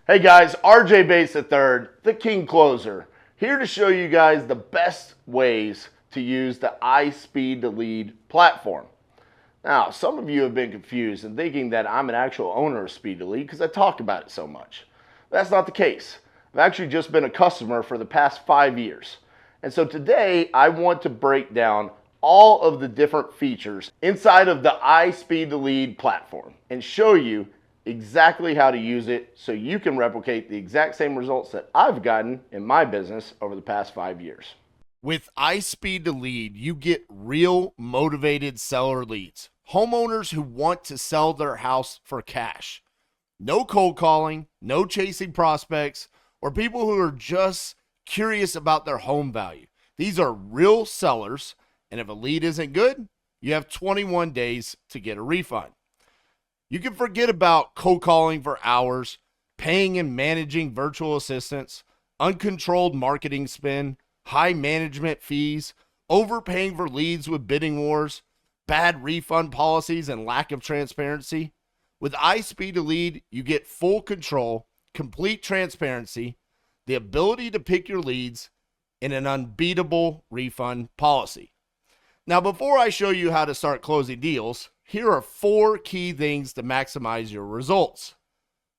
Hey guys, RJ Bates III, the King Closer, here to show you guys the best ways to use the iSpeed to Lead platform. Now, some of you have been confused and thinking that I'm an actual owner of Speed to Lead because I talk about it so much. That's not the case. I've actually just been a customer for the past 5 years. And so today I want to break down all of the different features inside of the iSpeed to Lead platform and show you exactly how to use it so you can replicate the exact same results that I've gotten in my business over the past 5 years. With iSpeed to Lead, you get real motivated seller leads. Homeowners who want to sell their house for cash. No cold calling, no chasing prospects, or people who are just curious about their home value. These are real sellers, and if a lead isn't good, you have 21 days to get a refund. You can forget about cold calling for hours, paying and managing virtual assistants, uncontrolled marketing spend, high management fees, overpaying for leads with bidding wars, bad refund policies, and lack of transparency. With iSpeed to Lead, you get full control, complete transparency, the ability to pick your leads, and an unbeatable refund policy. Now, before I show you how to start closing deals, here are 4 key things to maximize your results.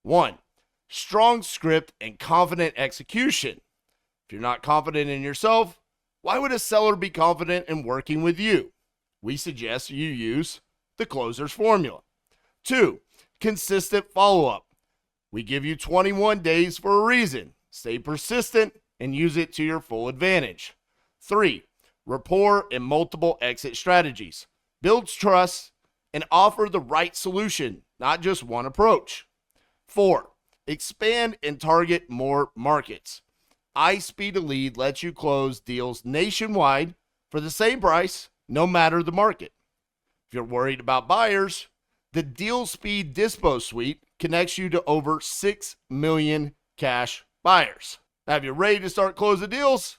1. Strong script and confident execution. If you're not confident in yourself, why would a seller be confident in working with you? We suggest you use the closer's formula. 2. Consistent follow-up. We give you 21 days for a reason. Stay persistent and use it to your full advantage. 3. Rapport and multiple exit strategies. Builds trust and offer the right solution, not just one approach. 4. Expand and target more markets. iSpeed to Lead lets you close deals nationwide for the same price, no matter the market. If you're worried about buyers, the DealSpeed Dispo Suite connects you to over 6 million cash buyers. Now, if you're ready to start closing deals,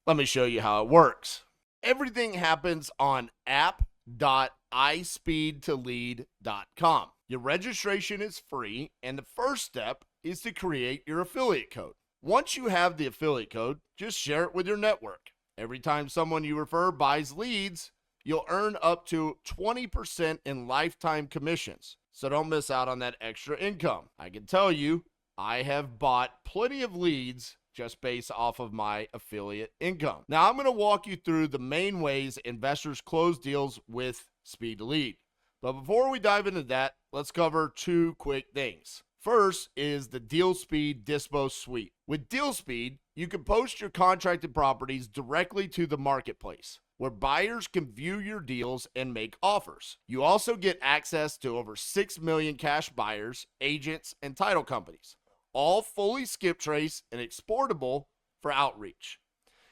let me show you how it works. Everything happens on app.ispeedtolead.com. Your registration is free, and the first step is to create your affiliate code. Once you have the affiliate code, just share it with your network. Every time someone you refer buys leads, you'll earn up to 20% in lifetime commissions. So don't miss out on that extra income. I can tell you, I have bought plenty of leads just based off of my affiliate income. Now I'm going to walk you through the main ways investors close deals with Speed to Lead. But before we dive into that, let's cover 2 quick things. First is the DealSpeed Dispo Suite. With DealSpeed, you can post your contracted properties directly to the marketplace, where buyers can view your deals and make offers. You also get access to over 6 million cash buyers, agents, and title companies, all fully skip trace and exportable for outreach.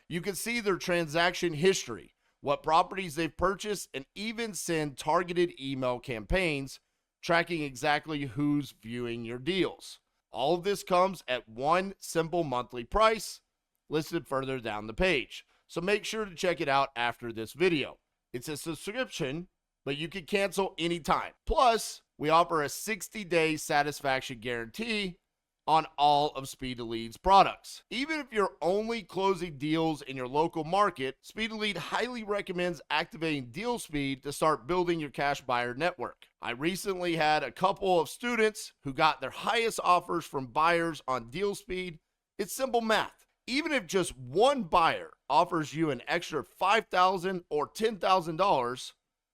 You can see their transaction history, what properties they've purchased, and even send targeted email campaigns tracking exactly who's viewing your deals. All of this comes at one simple monthly price listed further down the page. So make sure to check it out after this video. It's a subscription, but you can cancel anytime. Plus, we offer a 60-day satisfaction guarantee on all of Speed to Lead's products. Even if you're only closing deals in your local market, Speed to Lead highly recommends activating DealSpeed to start building your cash buyer network. I recently had a couple of students who got their highest offers from buyers on DealSpeed. It's simple math. Even if just one buyer offers you an extra $5,000 or $10,000,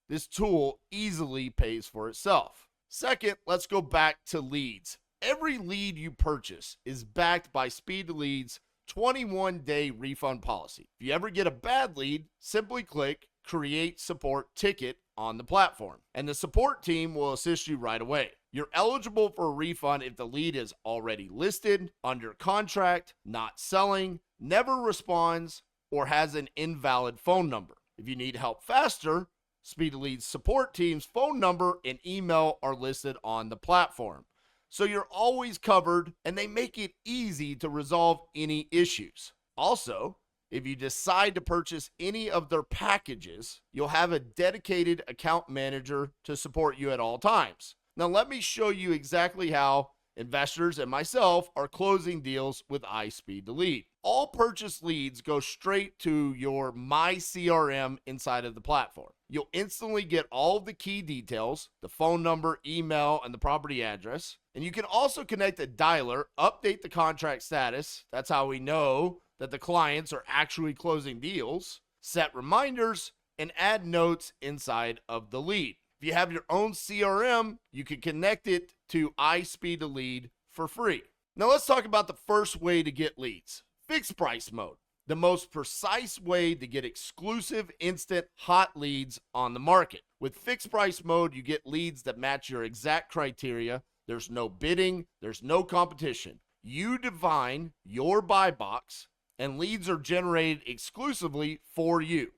this tool easily pays for itself. Second, let's go back to leads. Every lead you purchase is backed by Speed to Lead's 21-day refund policy. If you ever get a bad lead, simply click Create Support Ticket on the platform, and the support team will assist you right away. You're eligible for a refund if the lead is already listed, under contract, not selling, never responds, or has an invalid phone number. If you need help faster, Speed to Lead's support team's phone number and email are listed on the platform. So you're always covered, and they make it easy to resolve any issues. Also, if you decide to purchase any of their packages, you'll have a dedicated account manager to support you at all times. Now let me show you exactly how Investors and myself are closing deals with iSpeed to Lead. All purchase leads go straight to your My CRM inside of the platform. You'll instantly get all of the key details, the phone number, email, and the property address. And you can also connect a dialer, update the contract status. That's how we know that the clients are actually closing deals, set reminders, and add notes inside of the lead. If you have your own CRM, you can connect it to iSpeed to Lead for free. Now let's talk about the first way to get leads. Fixed price mode, the most precise way to get exclusive, instant, hot leads on the market. With fixed price mode, you get leads that match your exact criteria. There's no bidding, there's no competition. You define your buy box, and leads are generated exclusively for you.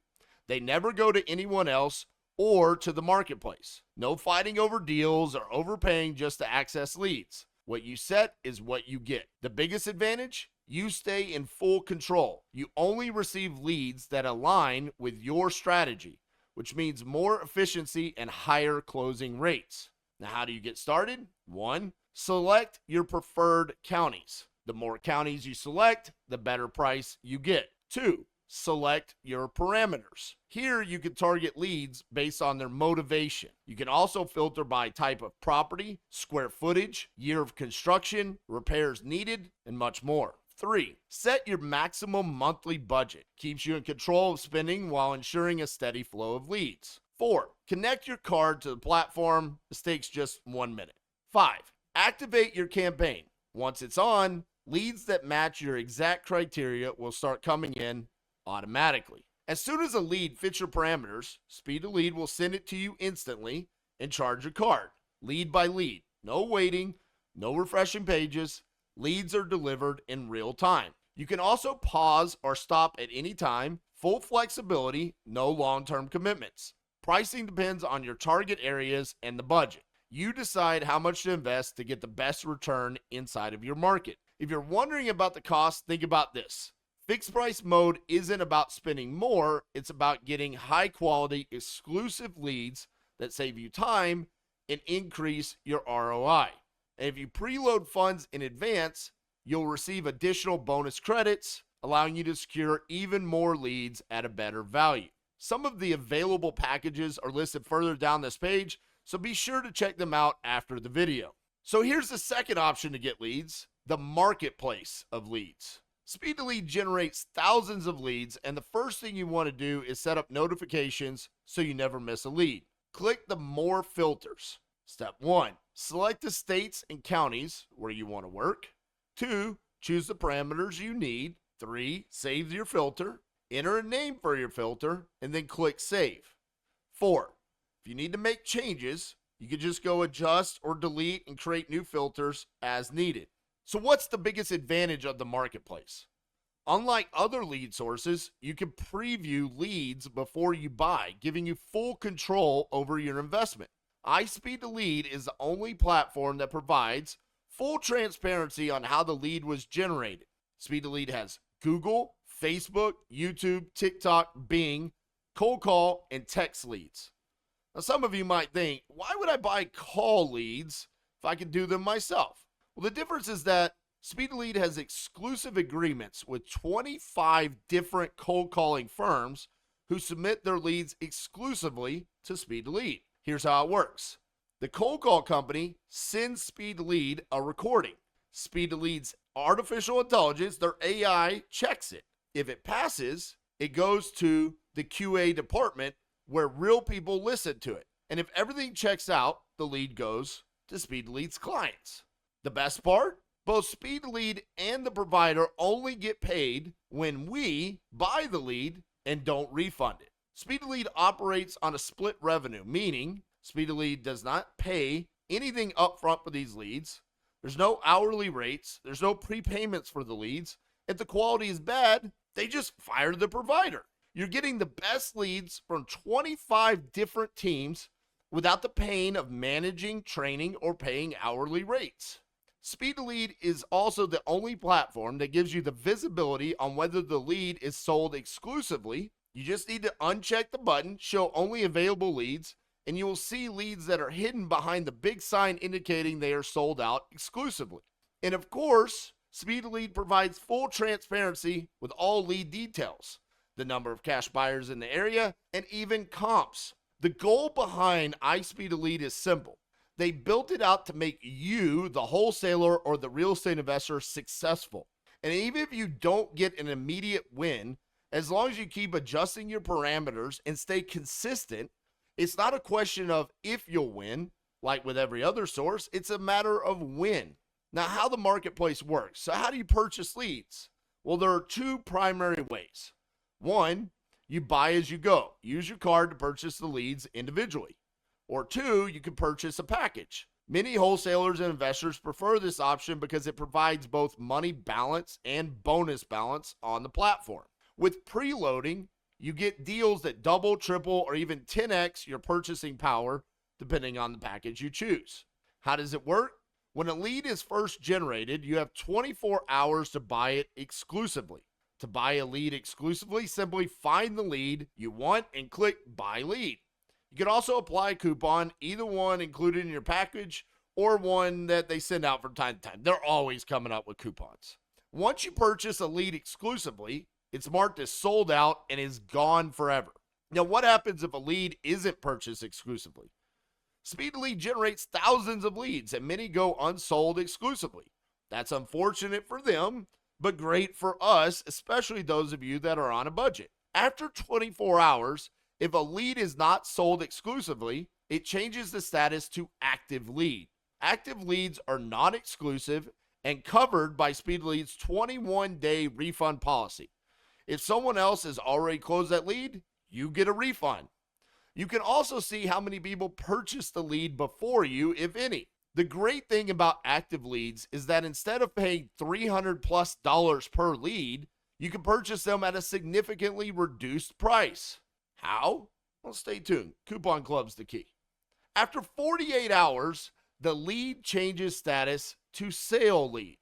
They never go to anyone else or to the marketplace. No fighting over deals or overpaying just to access leads. What you set is what you get. The biggest advantage? You stay in full control. You only receive leads that align with your strategy, which means more efficiency and higher closing rates. Now, how do you get started? 1, select your preferred counties. The more counties you select, the better price you get. 2, select your parameters. Here you can target leads based on their motivation. You can also filter by type of property, square footage, year of construction, repairs needed, and much more. 3, set your maximum monthly budget. Keeps you in control of spending while ensuring a steady flow of leads. 4, connect your card to the platform. This takes just 1 minute. 5, activate your campaign. Once it's on, leads that match your exact criteria will start coming in automatically. As soon as a lead fits your parameters, Speed to Lead will send it to you instantly and charge your card, lead by lead. No waiting, no refreshing pages. Leads are delivered in real time. You can also pause or stop at any time. Full flexibility, no long-term commitments. Pricing depends on your target areas and the budget. You decide how much to invest to get the best return inside of your market. If you're wondering about the cost, think about this. Fixed price mode isn't about spending more, it's about getting high quality, exclusive leads that save you time and increase your ROI. And if you preload funds in advance, you'll receive additional bonus credits, allowing you to secure even more leads at a better value. Some of the available packages are listed further down this page, so be sure to check them out after the video. So here's the second option to get leads, the marketplace of leads. Speed to Lead generates thousands of leads, and the first thing you want to do is set up notifications so you never miss a lead. Click the More filters. Step 1, select the states and counties where you want to work. 2, choose the parameters you need. 3, save your filter. Enter a name for your filter, and then click Save. 4, if you need to make changes, you can just go adjust or delete and create new filters as needed. So what's the biggest advantage of the marketplace? Unlike other lead sources, you can preview leads before you buy, giving you full control over your investment. iSpeed to Lead is the only platform that provides full transparency on how the lead was generated. Speed to Lead has Google, Facebook, YouTube, TikTok, Bing, cold call, and text leads. Now, some of you might think, why would I buy call leads if I could do them myself? Well, the difference is that Speed to Lead has exclusive agreements with 25 different cold calling firms who submit their leads exclusively to Speed to Lead. Here's how it works. The cold call company sends Speed to Lead a recording. Speed to Lead's artificial intelligence, their AI, checks it. If it passes, it goes to the QA department where real people listen to it. And if everything checks out, the lead goes to Speed to Lead's clients. The best part? Both Speed to Lead and the provider only get paid when we buy the lead and don't refund it. Speed to Lead operates on a split revenue, meaning Speed to Lead does not pay anything upfront for these leads. There's no hourly rates. There's no prepayments for the leads. If the quality is bad, they just fire the provider. You're getting the best leads from 25 different teams without the pain of managing, training, or paying hourly rates. Speed to Lead is also the only platform that gives you the visibility on whether the lead is sold exclusively. You just need to uncheck the button, show only available leads, and you will see leads that are hidden behind the big sign indicating they are sold out exclusively. And of course, Speed Lead provides full transparency with all lead details, the number of cash buyers in the area, and even comps. The goal behind iSpeed Lead is simple. They built it out to make you, the wholesaler or the real estate investor, successful. And even if you don't get an immediate win, as long as you keep adjusting your parameters and stay consistent, it's not a question of if you'll win, like with every other source, it's a matter of when. Now, how the marketplace works. So how do you purchase leads? Well, there are two primary ways. One, you buy as you go. Use your card to purchase the leads individually. Or two, you can purchase a package. Many wholesalers and investors prefer this option because it provides both money balance and bonus balance on the platform. With preloading, you get deals that double, triple, or even 10x your purchasing power, depending on the package you choose. How does it work? When a lead is first generated, you have 24 hours to buy it exclusively. To buy a lead exclusively, simply find the lead you want and click Buy Lead. You can also apply a coupon, either one included in your package or one that they send out from time to time. They're always coming up with coupons. Once you purchase a lead exclusively, it's marked as sold out and is gone forever. Now, what happens if a lead isn't purchased exclusively? Speed Lead generates thousands of leads and many go unsold exclusively. That's unfortunate for them, but great for us, especially those of you that are on a budget. After 24 hours, if a lead is not sold exclusively, it changes the status to active lead. Active leads are not exclusive and covered by Speed Lead's 21-day refund policy. If someone else has already closed that lead, you get a refund. You can also see how many people purchased the lead before you, if any. The great thing about active leads is that instead of paying $300+ per lead, you can purchase them at a significantly reduced price. How? Well, stay tuned. Coupon Club's the key. After 48 hours, the lead changes status to sale lead.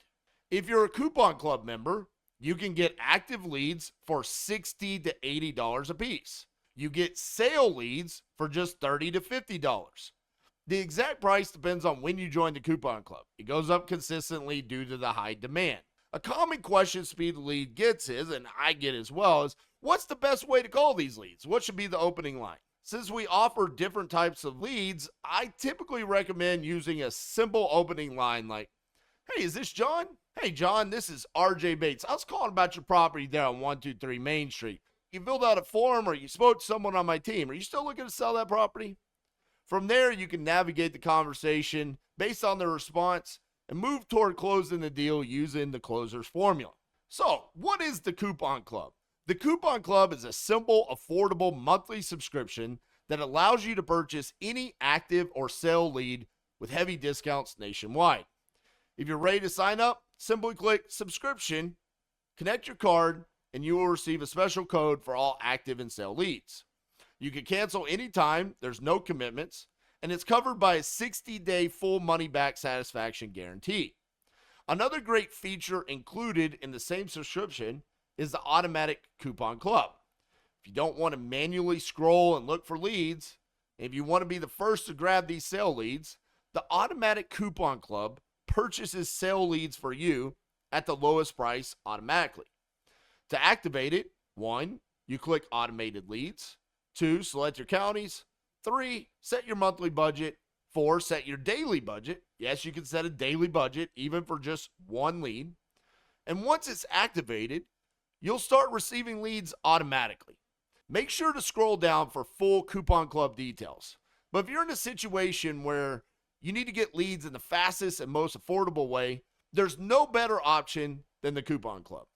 If you're a Coupon Club member, you can get active leads for $60 to $80 a piece. You get sale leads for just $30 to $50. The exact price depends on when you join the Coupon Club. It goes up consistently due to the high demand. A common question Speed Lead gets is, and I get as well, is what's the best way to call these leads? What should be the opening line? Since we offer different types of leads, I typically recommend using a simple opening line like, "Hey, is this John? Hey, John, this is RJ Bates. I was calling about your property there on 123 Main Street. You filled out a form or you spoke to someone on my team. Are you still looking to sell that property?" From there, you can navigate the conversation based on their response and move toward closing the deal using the closer's formula. So, what is the Coupon Club? The Coupon Club is a simple, affordable monthly subscription that allows you to purchase any active or sale lead with heavy discounts nationwide. If you're ready to sign up, simply click subscription, connect your card, and you will receive a special code for all active and sale leads. You can cancel anytime, there's no commitments, and it's covered by a 60-day full money-back satisfaction guarantee. Another great feature included in the same subscription is the automatic Coupon Club. If you don't want to manually scroll and look for leads, and if you want to be the first to grab these sale leads, the automatic Coupon Club purchases sale leads for you at the lowest price automatically. To activate it, 1, you click Automated Leads. 2, select your counties. 3, set your monthly budget. 4, set your daily budget. Yes, you can set a daily budget even for just one lead. And once it's activated, you'll start receiving leads automatically. Make sure to scroll down for full Coupon Club details. But if you're in a situation where you need to get leads in the fastest and most affordable way, there's no better option than the Coupon Club.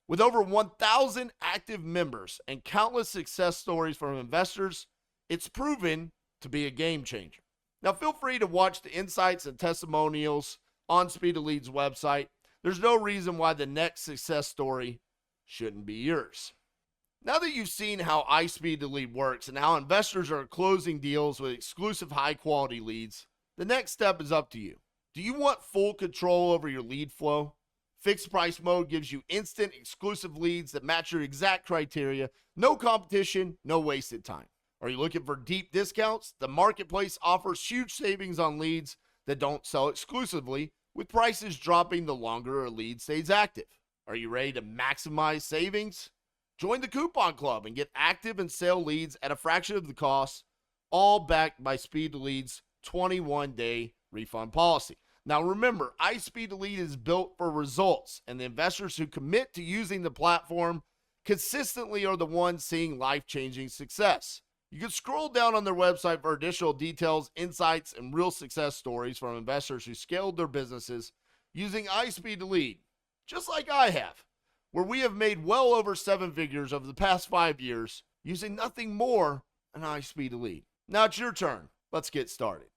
With over 1,000 active members and countless success stories from investors, it's proven to be a game changer. Now, feel free to watch the insights and testimonials on Speed Lead's website. There's no reason why the next success story shouldn't be yours. Now that you've seen how iSpeed Lead works and how investors are closing deals with exclusive high-quality leads, the next step is up to you. Do you want full control over your lead flow? Fixed price mode gives you instant exclusive leads that match your exact criteria, no competition, no wasted time. Are you looking for deep discounts? The marketplace offers huge savings on leads that don't sell exclusively, with prices dropping the longer a lead stays active. Are you ready to maximize savings? Join the Coupon Club and get active and sale leads at a fraction of the cost, all backed by Speed to Lead's 21-day refund policy. Now remember, iSpeed to Lead is built for results, and the investors who commit to using the platform consistently are the ones seeing life-changing success. You can scroll down on their website for additional details, insights, and real success stories from investors who scaled their businesses using iSpeed to Lead, just like I have, where we have made well over 7 figures over the past 5 years using nothing more than iSpeed to Lead. Now it's your turn. Let's get started.